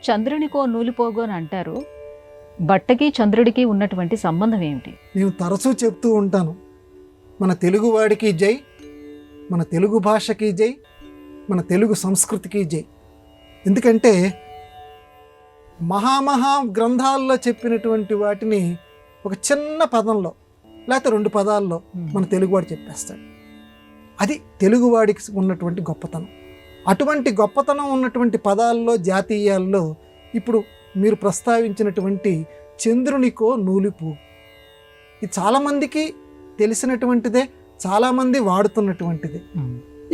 చంద్రునికో నూలిపోగు అని అంటారు. బట్టకి చంద్రుడికి ఉన్నటువంటి సంబంధం ఏమిటి? నేను తరచూ చెప్తూ ఉంటాను, మన తెలుగువాడికి జై, మన తెలుగు భాషకి జై, మన తెలుగు సంస్కృతికి జై. ఎందుకంటే మహామహా గ్రంథాల్లో చెప్పినటువంటి వాటిని ఒక చిన్న పదంలో లేకపోతే 2 పదాల్లో మన తెలుగువాడు చెప్పేస్తాడు. అది తెలుగువాడికి ఉన్నటువంటి గొప్పతనం. అటువంటి గొప్పతనం ఉన్నటువంటి పదాల్లో, జాతీయాల్లో ఇప్పుడు మీరు ప్రస్తావించినటువంటి చంద్రునికో నూలిపు, ఇది చాలామందికి తెలిసినటువంటిదే, చాలామంది వాడుతున్నటువంటిదే.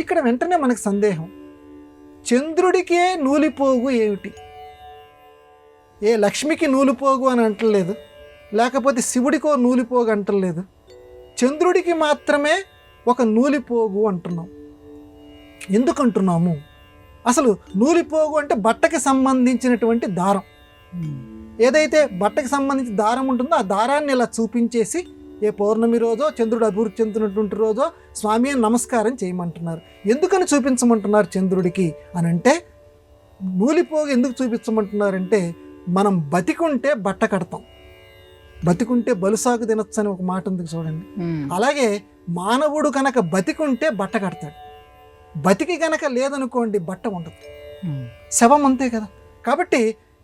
ఇక్కడ వెంటనే మనకు సందేహం, చంద్రుడికే నూలిపోగు ఏమిటి? ఏ లక్ష్మికి నూలిపోగు అని అంటలేదు, లేకపోతే శివుడికో నూలిపోగు అంటలేదు, చంద్రుడికి మాత్రమే ఒక నూలిపోగు అంటున్నాం. ఎందుకు అంటున్నాము? అసలు నూలిపోగు అంటే బట్టకి సంబంధించినటువంటి దారం. ఏదైతే బట్టకి సంబంధించి దారం ఉంటుందో ఆ దారాన్ని ఇలా చూపించేసి ఏ పౌర్ణమి రోజో, చంద్రుడు అభివృద్ధి చెందుతున్నటువంటి రోజో స్వామి అని నమస్కారం చేయమంటున్నారు. ఎందుకని చూపించమంటున్నారు చంద్రుడికి అని అంటే, నూలిపోగు ఎందుకు చూపించమంటున్నారంటే, మనం బతికుంటే బట్ట కడతాం, బతికుంటే బలుసాకు తినొచ్చు అని ఒక మాట ఉంది చూడండి. అలాగే మానవుడు కనుక బతికుంటే బట్ట కడతాడు, బతికి గనక లేదనుకోండి బట్ట ఉండదు, శవం అంతే కదా. కాబట్టి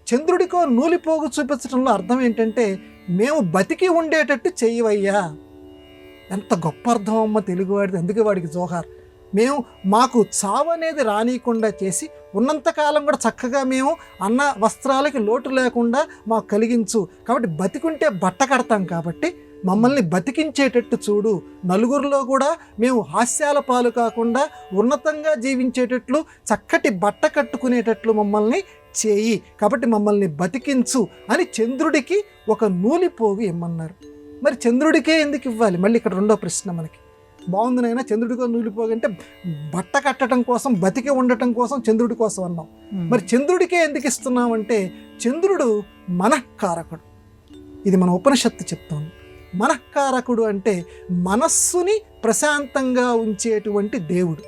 చంద్రుడికో నూలిపోగు చూపించడంలో అర్థం ఏంటంటే, మేము బతికి ఉండేటట్టు చెయ్యవయ్యా. ఎంత గొప్ప అర్థం అమ్మ తెలుగువాడిది. అందుకే వాడికి జోహార్. మేము మాకు చావు అనేది రానియకుండా చేసి ఉన్నంతకాలం కూడా చక్కగా మేము అన్న వస్త్రాలకి లోటు లేకుండా మాకు కలిగించు. కాబట్టి బతికుంటే బట్ట కడతాం, కాబట్టి మమ్మల్ని బతికించేటట్టు చూడు, నలుగురిలో కూడా మేము హాస్యాల పాలు కాకుండా ఉన్నతంగా జీవించేటట్లు, చక్కటి బట్ట కట్టుకునేటట్లు మమ్మల్ని చేయి, కాబట్టి మమ్మల్ని బతికించు అని చంద్రుడికి ఒక నూలిపోగు ఇమ్మన్నారు. మరి చంద్రుడికే ఎందుకు ఇవ్వాలి? మళ్ళీ ఇక్కడ రెండో ప్రశ్న మనకి. బాగుంది నాయన, చంద్రుడికో నూలిపోగు అంటే బట్ట కట్టడం కోసం, బతికి ఉండటం కోసం చంద్రుడి కోసం అన్నాం. మరి చంద్రుడికే ఎందుకు ఇస్తున్నామంటే, చంద్రుడు మనఃకారకుడు. ఇది మన ఉపనిషత్తు చెప్తోంది. మనఃకారకుడు అంటే మనస్సుని ప్రశాంతంగా ఉంచేటువంటి దేవుడు.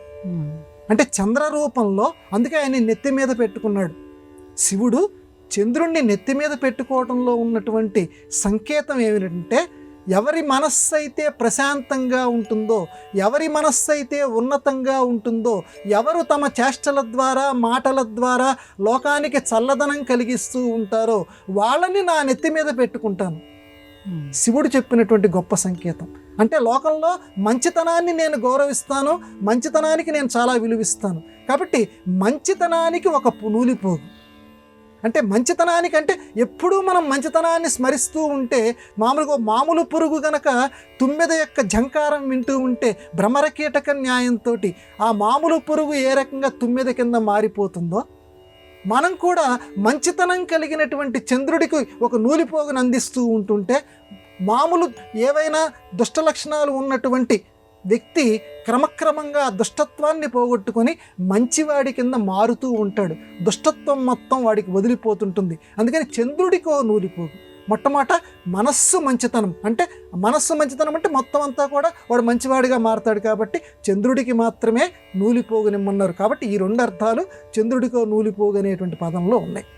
అంటే చంద్ర రూపంలో, అందుకే ఆయన నెత్తి మీద పెట్టుకున్నాడు. శివుడు చంద్రుణ్ణి నెత్తి మీద పెట్టుకోవడంలో ఉన్నటువంటి సంకేతం ఏమిటంటే, ఎవరి మనస్సు అయితే ప్రశాంతంగా ఉంటుందో, ఎవరి మనస్సు అయితే ఉన్నతంగా ఉంటుందో, ఎవరు తమ చేష్టల ద్వారా, మాటల ద్వారా లోకానికి చల్లదనం కలిగిస్తూ ఉంటారో వాళ్ళని నా నెత్తి మీద పెట్టుకుంటాను. శివుడు చెప్పినటువంటి గొప్ప సంకేతం. అంటే లోకంలో మంచితనాన్ని నేను గౌరవిస్తాను, మంచితనానికి నేను చాలా విలువిస్తాను. కాబట్టి మంచితనానికి ఒక నూలిపోగు. అంటే మంచితనానికి అంటే ఎప్పుడూ మనం మంచితనాన్ని స్మరిస్తూ ఉంటే, మామూలు పురుగు గనక తుమ్మెద యొక్క ఝంకారం వింటూ ఉంటే భ్రమరకీటక న్యాయంతో ఆ మామూలు పురుగు ఏ రకంగా తుమ్మెద కింద మారిపోతుందో, మనం కూడా మంచితనం కలిగినటువంటి చంద్రుడికి ఒక నూలిపోగును అందిస్తూ ఉంటుంటే, మామూలు ఏవైనా దుష్ట లక్షణాలు ఉన్నటువంటి వ్యక్తి క్రమక్రమంగా దుష్టత్వాన్ని పోగొట్టుకొని మంచివాడి కింద మారుతూ ఉంటాడు. దుష్టత్వం మొత్తం వాడికి వదిలిపోతుంటుంది. అందుకని చంద్రుడికో నూలిపోగు. మొట్టమొదట మనస్సు మంచితనం అంటే, మొత్తం అంతా కూడా వాడు మంచివాడిగా మారతాడు. కాబట్టి చంద్రుడికి మాత్రమే నూలిపోగునిమ్మన్నారు. కాబట్టి ఈ 2 అర్థాలు చంద్రుడికో నూలిపోగు అనేటువంటి పదంలో ఉన్నాయి.